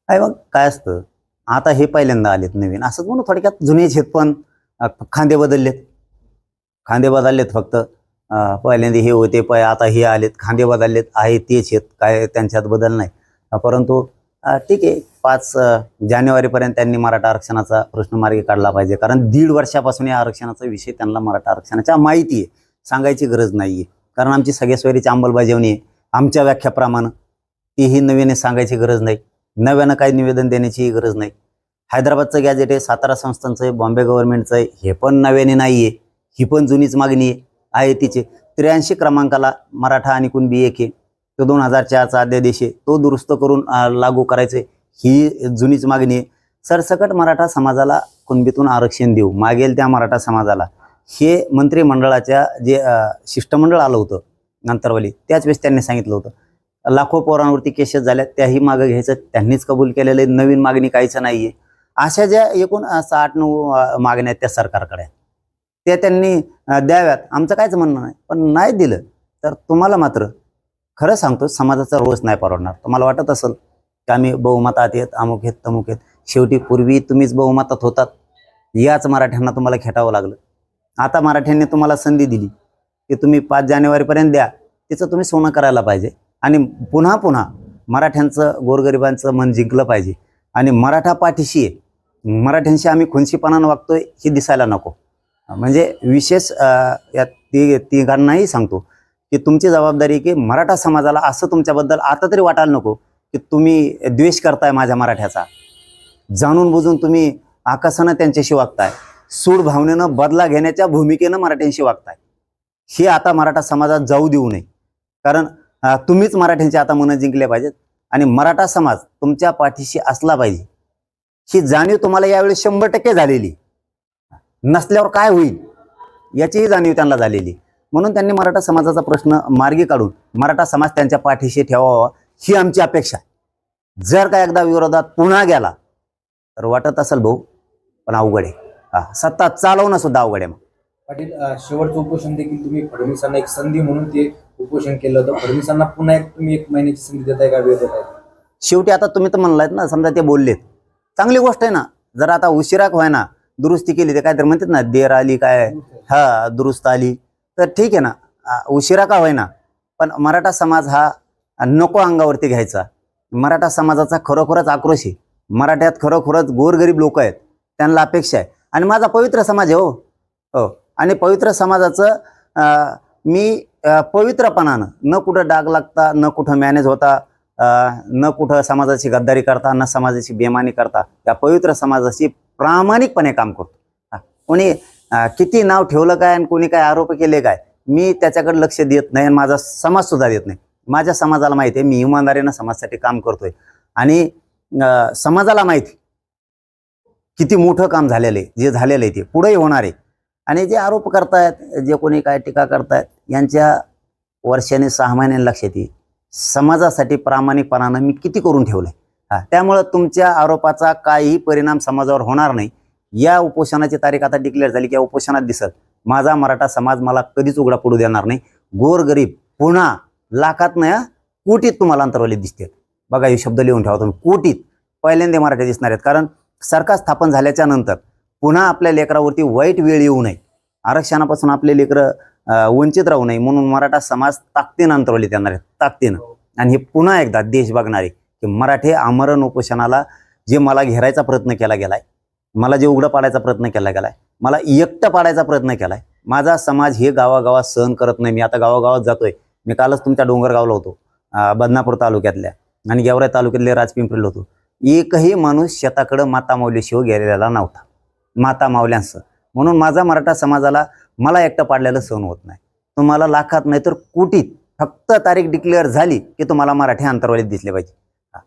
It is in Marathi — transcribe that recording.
काय मग काय असतं, आता हे पहिल्यांदा आलेत नवीन असंच म्हणून थोडक्यात जुनेच आहेत पण खांदे बदललेत. खांदे बदललेत फक्त पहिल्यांदा हे होते आता हे आलेत, खांदे बदललेत, आहे तेच आहेत, काय त्यांच्यात बदल नाही. परंतु ठीक आहे, 5 जानेवारीपर्यंत त्यांनी मराठा आरक्षणाचा प्रश्न मार्गी काढला पाहिजे. कारण 1.5 वर्षापासून या आरक्षणाचा विषय त्यांना मराठा आरक्षणाच्या माहिती आहे, सांगायची गरज नाही आहे. कारण आमची सगळ्या सोयरीची अंमलबजावणी आहे आमच्या व्याख्याप्रमाणे, तीही नव्याने सांगायची गरज नाही, नव्यानं काही निवेदन देण्याची गरज नाही. हैदराबादचं गॅजेट आहे, सातारा संस्थांचं आहे, बॉम्बे गव्हर्नमेंटचं आहे, हे पण नव्याने नाही आहे, ही पण जुनीच मागणी आहे तिचे. 83 क्रमांकाला मराठा आणि कुणबी एक आहे, तो 2004चा अध्यादेश आहे, तो दुरुस्त करून लागू करायचे, ही जुनीच मागणी आहे. सरसकट मराठा समाजाला कुणबीतून आरक्षण देऊ, मागेल त्या मराठा समाजाला, हे मंत्रिमंडळाच्या जे शिष्टमंडळ आलं होतं नंतरवाली, त्याच वेळेस त्यांनी सांगितलं होतं. लाखो पोरांवरती केसेस झाल्या, त्याही मागं घ्यायचं त्यांनीच कबूल केलेलं आहे, नवीन मागणी काहीच नाही आहे. अशा ज्या एकूण 8-9 मागण्या आहेत त्या सरकारकडे, त्या त्यांनी द्याव्यात, आमचं कायच म्हणणं नाही. पण नाही दिलं तर तुम्हाला मात्र खरं सांगतो समाजाचा रोष नाही परवडणार. तुम्हाला वाटत असेल की आम्ही बहुमतात आहेत, अमुक आहेत, तमुक आहेत, शेवटी पूर्वी तुम्हीच बहुमतात होतात, याच मराठ्यांना तुम्हाला खेटावं लागलं. आता मराठ्यांनी तुम्हाला संधी दिली की तुम्ही 5 जानेवारीपर्यंत द्या, तिचं तुम्ही सोनं करायला पाहिजे आणि पुन्हा पुन्हा मराठ्यांचं गोरगरिबांचं मन जिंकलं पाहिजे. आणि मराठा पाठीशी आहे, मराठ्यांशी आम्ही खुनशीपणानं वागतोय हे दिसायला नको. म्हणजे विशेष या तिघांनाही सांगतो की तुमची जबाबदारी की मराठा समाजाला असं तुमच्याबद्दल आता तरी वाटायला नको की तुम्ही द्वेष करताय माझ्या मराठ्याचा, जाणून बुजून तुम्ही आकाशानं त्यांच्याशी वागताय, सूड भावनेनं बदला घेण्याच्या भूमिकेनं मराठ्यांशी वागताय. हे आता मराठा समाजात जाऊ देऊ नये. कारण तुम्हीच मराठ्यांची आता मनं जिंकले पाहिजेत आणि मराठा समाज तुमच्या पाठीशी असला पाहिजे, ही जाणीव तुम्हाला यावेळी 100% झालेली, नसल्यावर काय होईल याचीही जाणीव त्यांना झालेली. म्हणून त्यांनी मराठा समाजाचा प्रश्न मार्गी काढून मराठा समाज त्यांच्या पाठीशी ठेवावा ही आमची अपेक्षा आहे. जर का एकदा विरोधात पुन्हा गेला तर वाटत असेल भाऊ पण अवघड आहे, सत्ता चालवणं सुद्धा अवघड आहे. मग पाटील, शेवटचं उपोषण देखील तुम्ही फडणवीसांना एक संधी म्हणून ते उपोषण केलं होतं. फडणवीसांना पुन्हा तुम्ही 1 महिन्याची संधी देताय का, वेळ देताय? शेवटी आता तुम्ही तर म्हणलात ना, समजा ते बोललेत, चांगली गोष्ट आहे ना. जर आता उशिरा व्हायना दुरुस्ती केली, ते काय तर म्हणतात ना, देर आली काय दुरुस्त आली, तर ठीक आहे ना, उशिरा का होईना. पण मराठा समाज हा नको अंगावरती घ्यायचा. मराठा समाजाचा खरोखरच आक्रोश आहे, मराठ्यात खरोखरच गोरगरीब लोक आहेत, त्यांना अपेक्षा आहे. आणि माझा पवित्र समाज आहे हो, आणि पवित्र समाजाचं मी पवित्रपणानं, न कुठं डाग लागता, न कुठं मॅनेज होता, न कुठं समाजाची गद्दारी करता, न समाजाची बेमानी करता, त्या पवित्र समाजाची प्रामाणिकपणे काम करतो. कोणी किती नाव ठेवलं काय आणि कोणी काय आरोप केले काय, मी त्याच्याकडे लक्ष देत नाही आणि माझा समाज सुद्धा देत नाही. माझ्या समाजाला माहिती आहे मी इमानदारीनं समाजासाठी काम करतोय आणि समाजाला माहिती किती मोठं काम झालेलं आहे, जे झालेलं आहे ते पुढेही होणार आहे. आणि जे आरोप करतायत, जे कोणी काय टीका करतायत, यांच्या वर्षाने 6 महिन्यांनी लक्षात येईल समाजासाठी प्रामाणिकपणानं मी किती करून ठेवलंय. त्यामुळं तुमच्या आरोपाचा काहीही परिणाम समाजावर होणार नाही. या उपोषणाची तारीख आता डिक्लेअर झाली की या उपोषणात दिसत माझा मराठा समाज मला कधीच उघडा पडू देणार नाही. गोरगरीब पुन्हा लाखात नाही कोटीत तुम्हाला अंतरवाली दिसते. बघा, हे शब्द लिहून ठेवा तुम्ही, कोटीत पहिल्यांदा मराठा दिसणार आहेत. कारण सरकार स्थापन झाल्याच्या नंतर पुन्हा आपल्या लेकरावरती वाईट वेळ येऊ नये, आरक्षणापासून आपले लेकरं वंचित राहू नये, म्हणून मराठा समाज ताकदीनं अंतरवली येणार आहेत, ताकदीनं. आणि हे पुन्हा एकदा देश बघणार आहे की मराठे आमरण उपोषणाला जे मला घेरायचा प्रयत्न केला गेलाय, मला जे उघडं पाडायचा प्रयत्न केला गेलाय, मला एकटं पाडायचा प्रयत्न केलाय, माझा समाज हे गावागावात सहन करत नाही. मी आता गावागावात जातोय. मी कालच तुमच्या डोंगरगावला होतो, बदनापूर तालुक्यातल्या, आणि गेवराई तालुक्यातले राजपिंपरीला होतो. एकही माणूस शेताकडं माता माऊलीशिवाय गेलेला नव्हता, माता माऊल्यांसह. म्हणून माझा मराठा समाजाला मला एकटं पाडलेलं सहन होत नाही. तुम्हाला लाखात नाही तर कोटीत फक्त तारीख डिक्लेअर झाली की तुम्हाला मराठी अंतरवालीत दिसले पाहिजे.